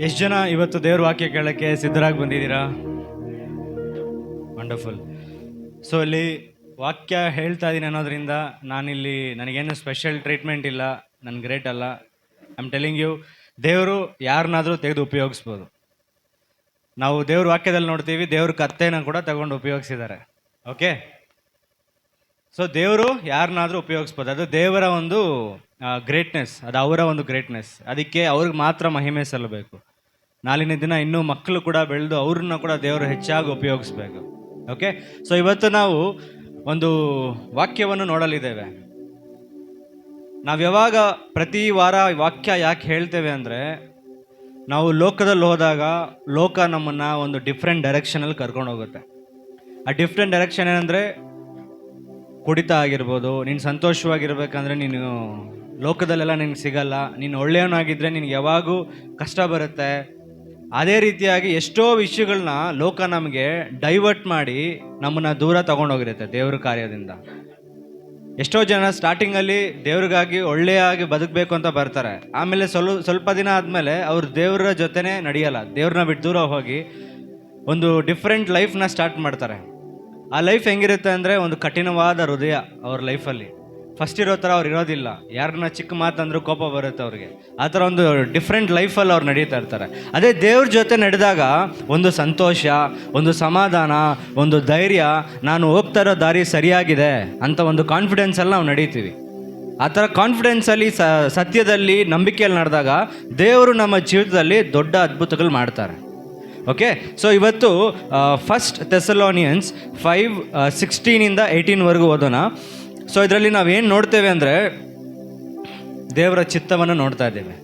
ಎಷ್ಟು ಜನ ಇವತ್ತು ದೇವ್ರ ವಾಕ್ಯ ಕೇಳೋಕ್ಕೆ ಸಿದ್ಧರಾಗಿ ಬಂದಿದ್ದೀರಾ? ವಂಡರ್ಫುಲ್. ಸೊ ಇಲ್ಲಿ ವಾಕ್ಯ ಹೇಳ್ತಾ ಇದ್ದೀನಿ ಅನ್ನೋದ್ರಿಂದ ನಾನಿಲ್ಲಿ ನನಗೇನು ಸ್ಪೆಷಲ್ ಟ್ರೀಟ್ಮೆಂಟ್ ಇಲ್ಲ, ನಾನು ಗ್ರೇಟ್ ಅಲ್ಲ. ಐ ಆಮ್ ಟೆಲಿಂಗ್ ಯು, ದೇವರು ಯಾರನ್ನಾದರೂ ತೆಗೆದು ಉಪಯೋಗಿಸ್ಬೋದು. ನಾವು ದೇವ್ರ ವಾಕ್ಯದಲ್ಲಿ ನೋಡ್ತೀವಿ, ದೇವ್ರ ಕತ್ತೆನ ಕೂಡ ತಗೊಂಡು ಉಪಯೋಗಿಸಿದ್ದಾರೆ. ಓಕೆ, ಸೊ ದೇವರು ಯಾರನ್ನಾದರೂ ಉಪಯೋಗಿಸ್ಬೋದು. ಅದು ದೇವರ ಒಂದು ಗ್ರೇಟ್ನೆಸ್, ಅದು ಅವರ ಒಂದು ಗ್ರೇಟ್ನೆಸ್. ಅದಕ್ಕೆ ಅವ್ರಿಗೆ ಮಾತ್ರ ಮಹಿಮೆ ಸಲ್ಲಬೇಕು. ನಾಳಿನ ದಿನ ಇನ್ನೂ ಮಕ್ಕಳು ಕೂಡ ಬೆಳೆದು ಅವ್ರನ್ನ ಕೂಡ ದೇವರು ಹೆಚ್ಚಾಗಿ ಉಪಯೋಗಿಸ್ಬೇಕು. ಓಕೆ, ಸೊ ಇವತ್ತು ನಾವು ಒಂದು ವಾಕ್ಯವನ್ನು ನೋಡಲಿದ್ದೇವೆ. ನಾವು ಯಾವಾಗ ಪ್ರತಿ ವಾರ ವಾಕ್ಯ ಯಾಕೆ ಹೇಳ್ತೇವೆ ಅಂದರೆ, ನಾವು ಲೋಕದಲ್ಲಿ ಹೋದಾಗ ಲೋಕ ನಮ್ಮನ್ನು ಒಂದು ಡಿಫ್ರೆಂಟ್ ಡೈರೆಕ್ಷನಲ್ಲಿ ಕರ್ಕೊಂಡು ಹೋಗುತ್ತೆ. ಆ ಡಿಫ್ರೆಂಟ್ ಡೈರೆಕ್ಷನ್ ಏನಂದರೆ, ಕುಡಿತ ಆಗಿರ್ಬೋದು. ನೀನು ಸಂತೋಷವಾಗಿರ್ಬೇಕಂದ್ರೆ ನೀನು ಲೋಕದಲ್ಲೆಲ್ಲ ನಿನಗೆ ಸಿಗಲ್ಲ. ನೀನು ಒಳ್ಳೆಯವನಾಗಿದ್ದರೆ ನಿನಗೆ ಯಾವಾಗೂ ಕಷ್ಟ ಬರುತ್ತೆ. ಅದೇ ರೀತಿಯಾಗಿ ಎಷ್ಟೋ ವಿಷಯಗಳನ್ನ ಲೋಕ ನಮಗೆ ಡೈವರ್ಟ್ ಮಾಡಿ ನಮ್ಮನ್ನು ದೂರ ತಗೊಂಡೋಗಿರುತ್ತೆ ದೇವ್ರ ಕಾರ್ಯದಿಂದ. ಎಷ್ಟೋ ಜನ ಸ್ಟಾರ್ಟಿಂಗಲ್ಲಿ ದೇವ್ರಿಗಾಗಿ ಒಳ್ಳೆಯಾಗಿ ಬದುಕಬೇಕು ಅಂತ ಬರ್ತಾರೆ. ಆಮೇಲೆ ಸ್ವಲ್ಪ ದಿನ ಆದಮೇಲೆ ಅವ್ರು ದೇವ್ರ ಜೊತೆನೇ ನಡೆಯಲ್ಲ, ದೇವ್ರನ್ನ ಬಿಟ್ಟು ದೂರ ಹೋಗಿ ಒಂದು ಡಿಫ್ರೆಂಟ್ ಲೈಫ್ನ ಸ್ಟಾರ್ಟ್ ಮಾಡ್ತಾರೆ. ಆ ಲೈಫ್ ಹೆಂಗಿರುತ್ತೆ ಅಂದರೆ, ಒಂದು ಕಠಿಣವಾದ ಹೃದಯ ಅವ್ರ ಲೈಫಲ್ಲಿ. ಫಸ್ಟ್ ಇರೋ ಥರ ಅವ್ರು ಇರೋದಿಲ್ಲ. ಯಾರನ್ನ ಚಿಕ್ಕ ಮಾತಂದ್ರೂ ಕೋಪ ಬರುತ್ತೆ ಅವ್ರಿಗೆ. ಆ ಥರ ಒಂದು ಡಿಫ್ರೆಂಟ್ ಲೈಫಲ್ಲಿ ಅವ್ರು ನಡೀತಾ ಇರ್ತಾರೆ. ಅದೇ ದೇವ್ರ ಜೊತೆ ನಡೆದಾಗ ಒಂದು ಸಂತೋಷ, ಒಂದು ಸಮಾಧಾನ, ಒಂದು ಧೈರ್ಯ, ನಾನು ಹೋಗ್ತಾ ಇರೋ ದಾರಿ ಸರಿಯಾಗಿದೆ ಅಂತ ಒಂದು ಕಾನ್ಫಿಡೆನ್ಸಲ್ಲಿ ನಾವು ನಡೀತೀವಿ. ಆ ಥರ ಕಾನ್ಫಿಡೆನ್ಸಲ್ಲಿ ಸತ್ಯದಲ್ಲಿ ನಂಬಿಕೆಯಲ್ಲಿ ನಡೆದಾಗ ದೇವರು ನಮ್ಮ ಜೀವಿತದಲ್ಲಿ ದೊಡ್ಡ ಅದ್ಭುತಗಳು ಮಾಡ್ತಾರೆ. ಓಕೆ, ಸೊ ಇವತ್ತು ಫಸ್ಟ್ ಥೆಸಲೋನಿಯನ್ಸ್ 5:16 18 ಓದೋಣ. ಸೊ ಇದರಲ್ಲಿ ನಾವೇನು ನೋಡ್ತೇವೆ ಅಂದರೆ, ದೇವರ ಚಿತ್ತವನ್ನು ನೋಡ್ತಾ ಇದ್ದೇವೆ.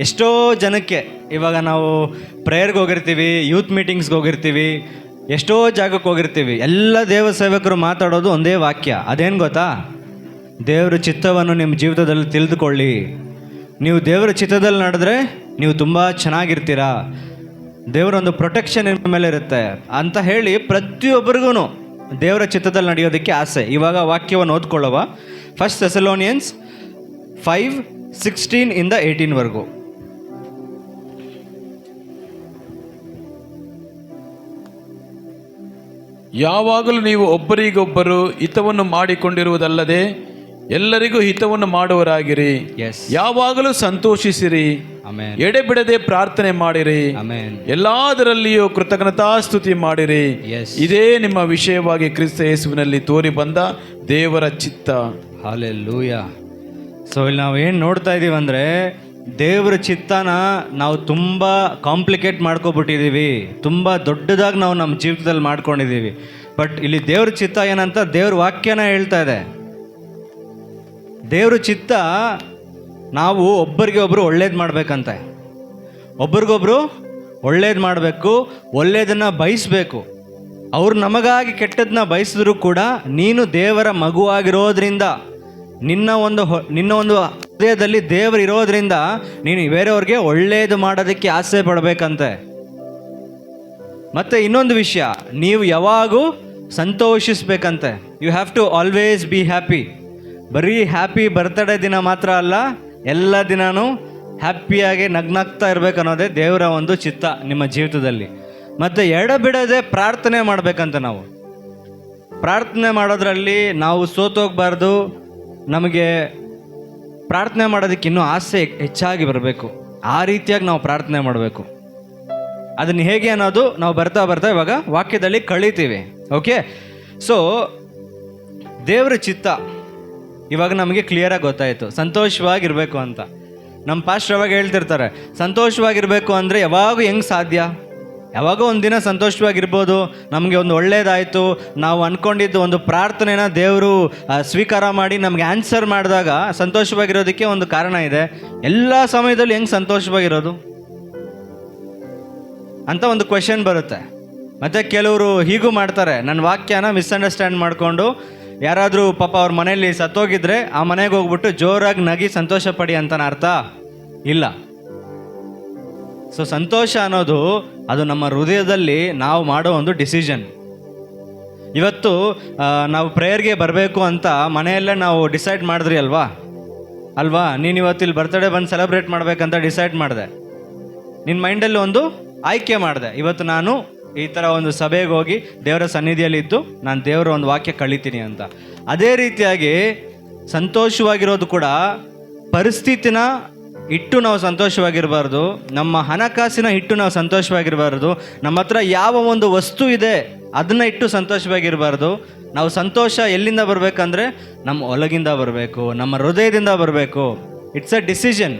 ಎಷ್ಟೋ ಜನಕ್ಕೆ ಇವಾಗ ನಾವು ಪ್ರೇಯರ್ಗೆ ಹೋಗಿರ್ತೀವಿ, ಯೂತ್ ಮೀಟಿಂಗ್ಸ್ಗೆ ಹೋಗಿರ್ತೀವಿ, ಎಷ್ಟೋ ಜಾಗಕ್ಕೆ ಹೋಗಿರ್ತೀವಿ. ಎಲ್ಲ ದೇವ ಸೇವಕರು ಮಾತಾಡೋದು ಒಂದೇ ವಾಕ್ಯ. ಅದೇನು ಗೊತ್ತಾ? ದೇವರ ಚಿತ್ತವನ್ನು ನಿಮ್ಮ ಜೀವಿತದಲ್ಲಿ ತಿಳಿದುಕೊಳ್ಳಿ. ನೀವು ದೇವರ ಚಿತ್ತದಲ್ಲಿ ನಡೆದ್ರೆ ನೀವು ತುಂಬ ಚೆನ್ನಾಗಿರ್ತೀರಾ. ದೇವರೊಂದು ಪ್ರೊಟೆಕ್ಷನ್ ನಿಮ್ಮ ಮೇಲೆ ಇರುತ್ತೆ ಅಂತ ಹೇಳಿ ಪ್ರತಿಯೊಬ್ಬರಿಗೂ ದೇವರ ಚಿತ್ತದಲ್ಲಿ ನಡೆಯೋದಕ್ಕೆ ಆಸೆ. ಇವಾಗ ವಾಕ್ಯವನ್ನು ಓದ್ಕೊಳ್ಳುವ. ಫಸ್ಟ್ ಥೆಸಲೋನಿಯನ್ಸ್ 5:16 18 ಯಾವಾಗಲೂ ನೀವು ಒಬ್ಬರಿಗೊಬ್ಬರು ಹಿತವನ್ನು ಮಾಡಿಕೊಂಡಿರುವುದಲ್ಲದೆ ಎಲ್ಲರಿಗೂ ಹಿತವನ್ನು ಮಾಡುವರಾಗಿರಿ. ಯಾವಾಗಲೂ ಸಂತೋಷಿಸಿರಿ, ಎಡೆಬಿಡದೆ ಪ್ರಾರ್ಥನೆ ಮಾಡಿರಿ, ಎಲ್ಲದರಲ್ಲಿಯೂ ಕೃತಜ್ಞತಾಸ್ತುತಿ ಮಾಡಿರಿ. ಇದೇ ನಿಮ್ಮ ವಿಷಯವಾಗಿ ಕ್ರಿಸ್ತ ಯೇಸುವಿನಲ್ಲಿ ತೋರಿ ಬಂದ ದೇವರ ಚಿತ್ತ. ಹಲ್ಲೆಲೂಯಾ. ಸೊ ಇಲ್ಲಿ ನಾವು ಏನು ನೋಡ್ತಾ ಇದ್ದೀವಿ ಅಂದರೆ, ದೇವರ ಚಿತ್ತನ ನಾವು ತುಂಬ ಕಾಂಪ್ಲಿಕೇಟ್ ಮಾಡ್ಕೊಬಿಟ್ಟಿದ್ದೀವಿ, ತುಂಬ ದೊಡ್ಡದಾಗಿ ನಾವು ನಮ್ಮ ಜೀವಿತದಲ್ಲಿ ಮಾಡ್ಕೊಂಡಿದ್ದೀವಿ. ಬಟ್ ಇಲ್ಲಿ ದೇವ್ರ ಚಿತ್ತ ಏನಂತ ದೇವ್ರ ವಾಕ್ಯನ ಹೇಳ್ತಾ ಇದೆ. ದೇವ್ರ ಚಿತ್ತ ನಾವು ಒಬ್ಬರಿಗೆ ಒಬ್ಬರು ಒಳ್ಳೇದು ಮಾಡಬೇಕಂತೆ. ಒಬ್ರಿಗೊಬ್ರು ಒಳ್ಳೇದು ಮಾಡಬೇಕು, ಒಳ್ಳೆಯದನ್ನು ಬಯಸಬೇಕು. ಅವ್ರು ನಮಗಾಗಿ ಕೆಟ್ಟದನ್ನ ಬಯಸಿದ್ರು ಕೂಡ ನೀನು ದೇವರ ಮಗುವಾಗಿರೋದ್ರಿಂದ, ನಿನ್ನ ಒಂದು ಹೃದಯದಲ್ಲಿ ದೇವರು ಇರೋದ್ರಿಂದ ನೀನು ಬೇರೆಯವ್ರಿಗೆ ಒಳ್ಳೆಯದು ಮಾಡೋದಕ್ಕೆ ಆಸೆ ಪಡಬೇಕಂತೆ. ಮತ್ತು ಇನ್ನೊಂದು ವಿಷಯ, ನೀವು ಯಾವಾಗೂ ಸಂತೋಷಿಸ್ಬೇಕಂತೆ. You have to always be happy. ಬರೀ ಹ್ಯಾಪಿ ಬರ್ತ್ಡೇ ದಿನ ಮಾತ್ರ ಅಲ್ಲ, ಎಲ್ಲ ದಿನವೂ ಹ್ಯಾಪಿಯಾಗಿ ನಗ್ನಾಗ್ತಾ ಇರಬೇಕು ಅನ್ನೋದೇ ದೇವರ ಒಂದು ಚಿತ್ತ ನಿಮ್ಮ ಜೀವಿತದಲ್ಲಿ. ಮತ್ತು ಎಡಬಿಡದೆ ಪ್ರಾರ್ಥನೆ ಮಾಡಬೇಕಂತ. ನಾವು ಪ್ರಾರ್ಥನೆ ಮಾಡೋದ್ರಲ್ಲಿ ನಾವು ಸೋತೋಗಬಾರ್ದು. ನಮಗೆ ಪ್ರಾರ್ಥನೆ ಮಾಡೋದಕ್ಕೆ ಇನ್ನೂ ಆಸೆ ಹೆಚ್ಚಾಗಿ ಬರಬೇಕು. ಆ ರೀತಿಯಾಗಿ ನಾವು ಪ್ರಾರ್ಥನೆ ಮಾಡಬೇಕು. ಅದನ್ನು ಹೇಗೆ ಅನ್ನೋದು ನಾವು ಬರ್ತಾ ಬರ್ತಾ ಇವಾಗ ವಾಕ್ಯದಲ್ಲಿ ಕಳೀತೀವಿ. ಓಕೆ, ಸೊ ದೇವರ ಚಿತ್ತ ಇವಾಗ ನಮಗೆ ಕ್ಲಿಯರಾಗಿ ಗೊತ್ತಾಯಿತು, ಸಂತೋಷವಾಗಿರಬೇಕು ಅಂತ. ನಮ್ಮ ಪಾಸ್ಟರ್ ಯಾವಾಗ ಹೇಳ್ತಿರ್ತಾರೆ, ಸಂತೋಷವಾಗಿರಬೇಕು ಅಂದರೆ ಯಾವಾಗೂ ಹೆಂಗೆ ಸಾಧ್ಯ? ಯಾವಾಗೋ ಒಂದು ದಿನ ಸಂತೋಷವಾಗಿರ್ಬೋದು. ನಮಗೆ ಒಂದು ಒಳ್ಳೇದಾಯಿತು, ನಾವು ಅಂದ್ಕೊಂಡಿದ್ದು ಒಂದು ಪ್ರಾರ್ಥನೆನ ದೇವರು ಸ್ವೀಕಾರ ಮಾಡಿ ನಮಗೆ ಆನ್ಸರ್ ಮಾಡಿದಾಗ ಸಂತೋಷವಾಗಿರೋದಕ್ಕೆ ಒಂದು ಕಾರಣ ಇದೆ. ಎಲ್ಲ ಸಮಯದಲ್ಲಿ ಹೆಂಗೆ ಸಂತೋಷವಾಗಿರೋದು ಅಂತ ಒಂದು ಕ್ವೆಶನ್ ಬರುತ್ತೆ. ಮತ್ತು ಕೆಲವರು ಹೀಗೂ ಮಾಡ್ತಾರೆ, ನನ್ನ ವಾಕ್ಯನ ಮಿಸ್ಅಂಡರ್ಸ್ಟ್ಯಾಂಡ್ ಮಾಡಿಕೊಂಡು ಯಾರಾದರೂ ಪಾಪ ಅವ್ರ ಮನೆಯಲ್ಲಿ ಸತ್ತೋಗಿದ್ರೆ ಆ ಮನೆಗೆ ಹೋಗ್ಬಿಟ್ಟು ಜೋರಾಗಿ ನಗಿ ಸಂತೋಷ ಪಡಿ ಅಂತನ ಅರ್ಥ ಇಲ್ಲ. ಸೊ ಸಂತೋಷ ಅನ್ನೋದು ಅದು ನಮ್ಮ ಹೃದಯದಲ್ಲಿ ನಾವು ಮಾಡೋ ಒಂದು ಡಿಸಿಷನ್. ಇವತ್ತು ನಾವು ಪ್ರೇಯರ್ಗೆ ಬರಬೇಕು ಅಂತ ಮನೆಯಲ್ಲೇ ನಾವು ಡಿಸೈಡ್ ಮಾಡಿದ್ರಿ ಅಲ್ವಾ? ನೀನು ಇವತ್ತು ಇಲ್ಲಿ ಬರ್ತ್ಡೇ ಬಂದು ಸೆಲೆಬ್ರೇಟ್ ಮಾಡಬೇಕಂತ ಡಿಸೈಡ್ ಮಾಡಿದೆ. ನಿನ್ನ ಮೈಂಡಲ್ಲಿ ಒಂದು ಆಯ್ಕೆ ಮಾಡಿದೆ, ಇವತ್ತು ನಾನು ಈ ಥರ ಒಂದು ಸಭೆಗೆ ಹೋಗಿ ದೇವರ ಸನ್ನಿಧಿಯಲ್ಲಿದ್ದು ನಾನು ದೇವರ ಒಂದು ವಾಕ್ಯ ಕಳಿತೀನಿ ಅಂತ. ಅದೇ ರೀತಿಯಾಗಿ ಸಂತೋಷವಾಗಿರೋದು ಕೂಡ ಪರಿಸ್ಥಿತಿನ ಇಟ್ಟು ನಾವು ಸಂತೋಷವಾಗಿರಬಾರ್ದು, ನಮ್ಮ ಹಣಕಾಸಿನ ಇಟ್ಟು ನಾವು ಸಂತೋಷವಾಗಿರಬಾರ್ದು, ನಮ್ಮ ಹತ್ರ ಯಾವ ಒಂದು ವಸ್ತು ಇದೆ ಅದನ್ನು ಇಟ್ಟು ಸಂತೋಷವಾಗಿರಬಾರ್ದು. ನಾವು ಸಂತೋಷ ಎಲ್ಲಿಂದ ಬರಬೇಕಂದ್ರೆ ನಮ್ಮ ಒಳಗಿಂದ ಬರಬೇಕು, ನಮ್ಮ ಹೃದಯದಿಂದ ಬರಬೇಕು. It's a decision.